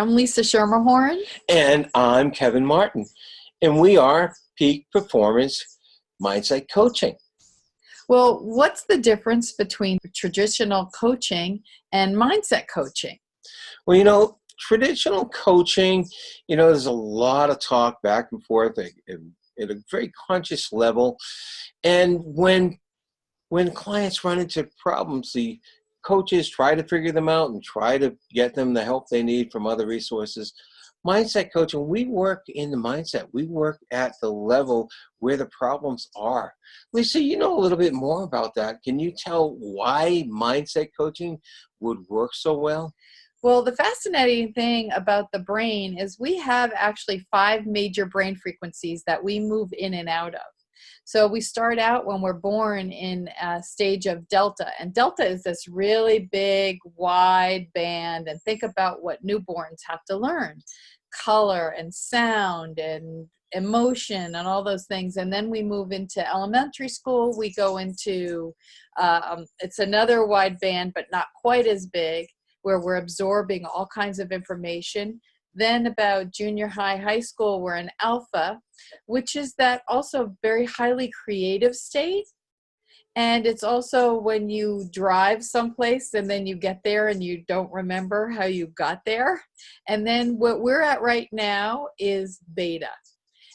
I'm Lisa Schermerhorn. And I'm Kevin Martin, and we are Peak Performance Mindset Coaching. Well, what's the difference between traditional coaching and mindset coaching? Well, traditional coaching, there's a lot of talk back and forth at a very conscious level. And when clients run into problems, the coaches try to figure them out and try to get them the help they need from other resources. Mindset coaching, we work in the mindset. We work at the level where the problems are. Lisa, you know a little bit more about that. Can you tell why mindset coaching would work so well? Well, the fascinating thing about the brain is we have actually 5 major brain frequencies that we move in and out of. So we start out when we're born in a stage of delta, and delta is this really big, wide band, and think about what newborns have to learn: color and sound and emotion and all those things. And then we move into elementary school. We go into, it's another wide band, but not quite as big, where we're absorbing all kinds of information. Then about junior high, high school, we're in alpha, which is that also very highly creative state. And it's also when you drive someplace and then you get there and you don't remember how you got there. And then what we're at right now is beta.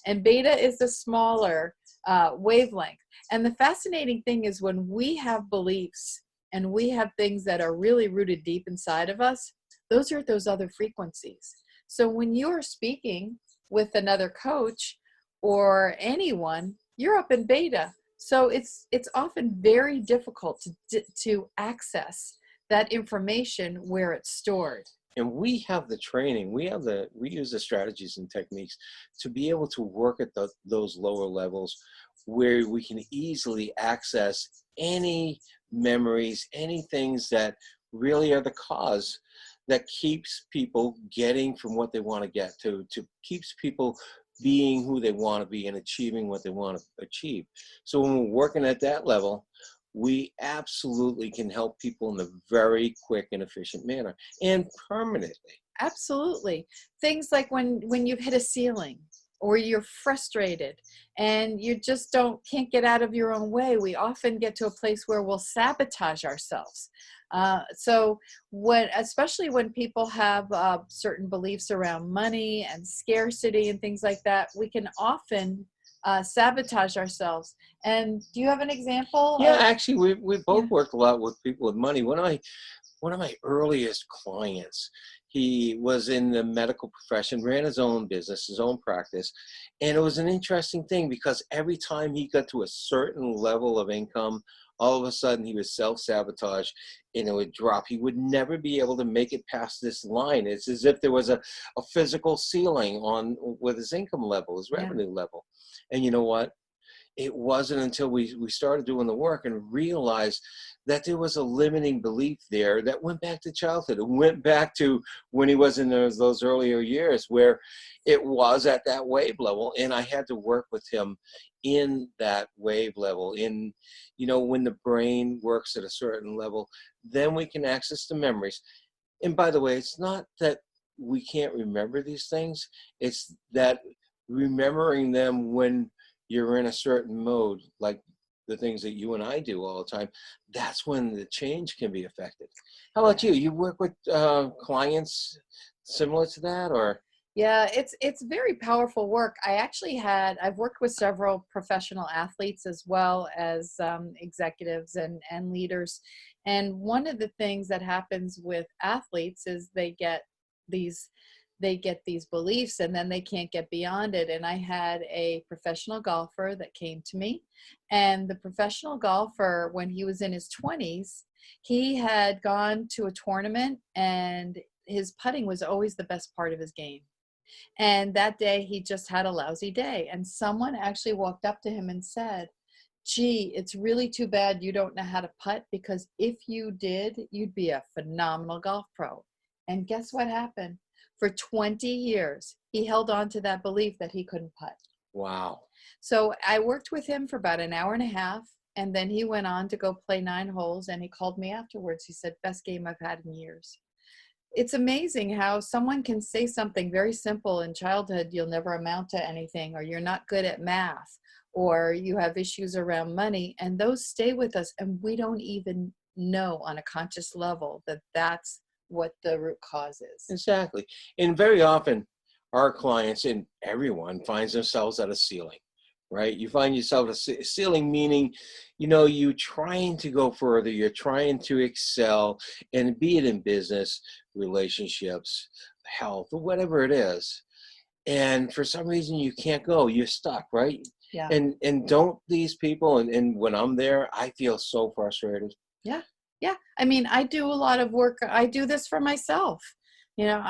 And beta is the smaller wavelength. And the fascinating thing is when we have beliefs and we have things that are really rooted deep inside of us, those are those other frequencies. So when you're speaking with another coach or anyone, you're up in beta. So it's often very difficult to access that information where it's stored. And we have the training, we use the strategies and techniques to be able to work at those lower levels where we can easily access any memories, any things that really are the cause that keeps people getting from what they want to get to keeps people being who they want to be and achieving what they want to achieve. So when we're working at that level, we absolutely can help people in a very quick and efficient manner and permanently. Absolutely. Things like when you've hit a ceiling or you're frustrated and you just can't get out of your own way, we often get to a place where we'll sabotage ourselves. Especially when people have certain beliefs around money and scarcity and things like that, we can often sabotage ourselves. And do you have an example? Yeah, actually, we both worked a lot with people with money. One of my earliest clients, he was in the medical profession, ran his own business, his own practice. And it was an interesting thing because every time he got to a certain level of income, all of a sudden he would self-sabotage and it would drop. He would never be able to make it past this line. It's as if there was a physical ceiling with his income level, his revenue level. And you know what? It wasn't until we started doing the work and realized that there was a limiting belief there that went back to childhood. It went back to when he was in those earlier years where it was at that wave level. And I had to work with him in that wave level. When the brain works at a certain level, then we can access the memories. And by the way, it's not that we can't remember these things. It's that remembering them when you're in a certain mode, like the things that you and I do all the time, that's when the change can be affected. How about you? You work with clients similar to that, or? Yeah, it's very powerful work. I've worked with several professional athletes as well as executives and leaders. And one of the things that happens with athletes is they get these beliefs and then they can't get beyond it. And I had a professional golfer that came to me, and the professional golfer, when he was in his 20s, he had gone to a tournament and his putting was always the best part of his game. And that day he just had a lousy day. And someone actually walked up to him and said, "Gee, it's really too bad you don't know how to putt, because if you did, you'd be a phenomenal golf pro." And guess what happened? For 20 years, he held on to that belief that he couldn't putt. Wow. So I worked with him for about an hour and a half, and then he went on to go play 9 holes, and he called me afterwards. He said, "Best game I've had in years." it's amazing how someone can say something very simple in childhood, you'll never amount to anything, or you're not good at math, or you have issues around money, and those stay with us, and we don't even know on a conscious level that that's what the root cause is. Exactly. And very often our clients and everyone finds themselves at a ceiling, right? You find yourself at a ceiling, meaning, you know, you trying to go further, you're trying to excel, and be it in business, relationships, health, or whatever it is. And for some reason you can't go, you're stuck, right? Yeah. And don't these people, and when I'm there, I feel so frustrated. Yeah. Yeah. I mean, I do a lot of work. I do this for myself. You know,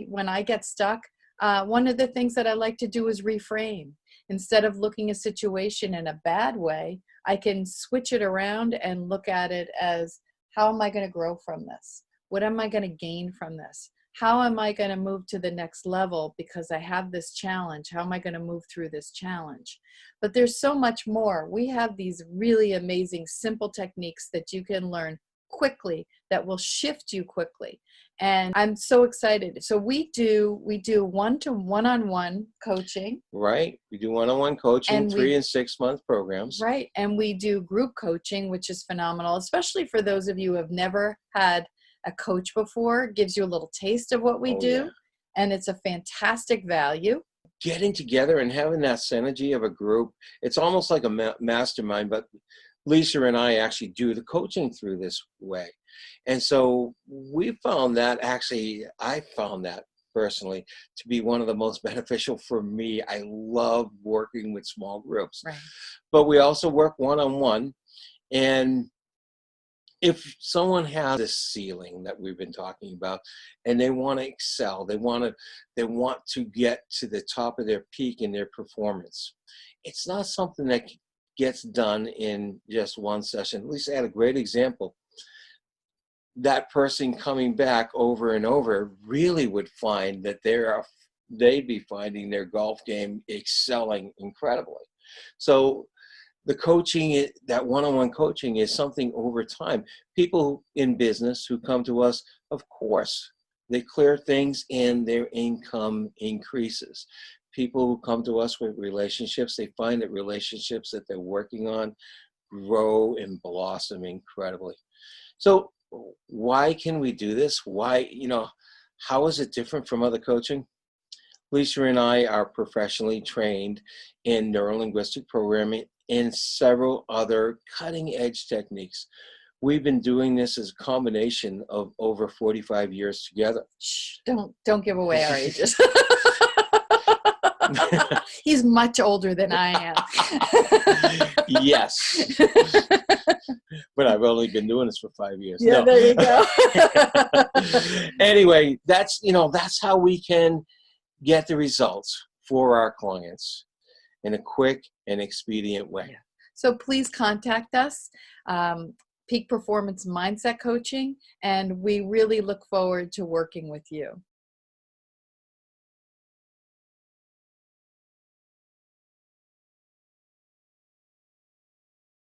when I get stuck, one of the things that I like to do is reframe. Instead of looking a situation in a bad way, I can switch it around and look at it as, how am I going to grow from this? What am I going to gain from this? How am I going to move to the next level because I have this challenge? How am I going to move through this challenge? But there's so much more. We have these really amazing, simple techniques that you can learn quickly that will shift you quickly. And I'm so excited. So we do one-on-one coaching. Right. We do one-on-one coaching, And 3 and 6 month programs. Right. And we do group coaching, which is phenomenal, especially for those of you who have never had a coach before. It gives you a little taste of what we do. Yeah. And it's a fantastic value. Getting together and having that synergy of a group, it's almost like a mastermind, but Lisa and I actually do the coaching through this way. And so we found that, actually, I found that personally to be one of the most beneficial for me. I love working with small groups. Right. But we also work one-on-one. And if someone has this ceiling that we've been talking about and they want to excel, they want to get to the top of their peak in their performance, it's not something that gets done in just one session. At least I had a great example. That person coming back over and over really would find that they'd be finding their golf game excelling incredibly. So the coaching, that one-on-one coaching, is something over time. People in business who come to us, of course, they clear things and their income increases. People who come to us with relationships, they find that relationships that they're working on grow and blossom incredibly. So why can we do this? Why, how is it different from other coaching? Lisa and I are professionally trained in neurolinguistic programming and several other cutting-edge techniques. We've been doing this as a combination of over 45 years together. Shh, don't give away our ages. He's much older than I am. Yes. But I've only been doing this for 5 years. Yeah, no. There you go. Anyway, that's how we can get the results for our clients in a quick and expedient way. Yeah. So please contact us, Peak Performance Mindset Coaching, and we really look forward to working with you.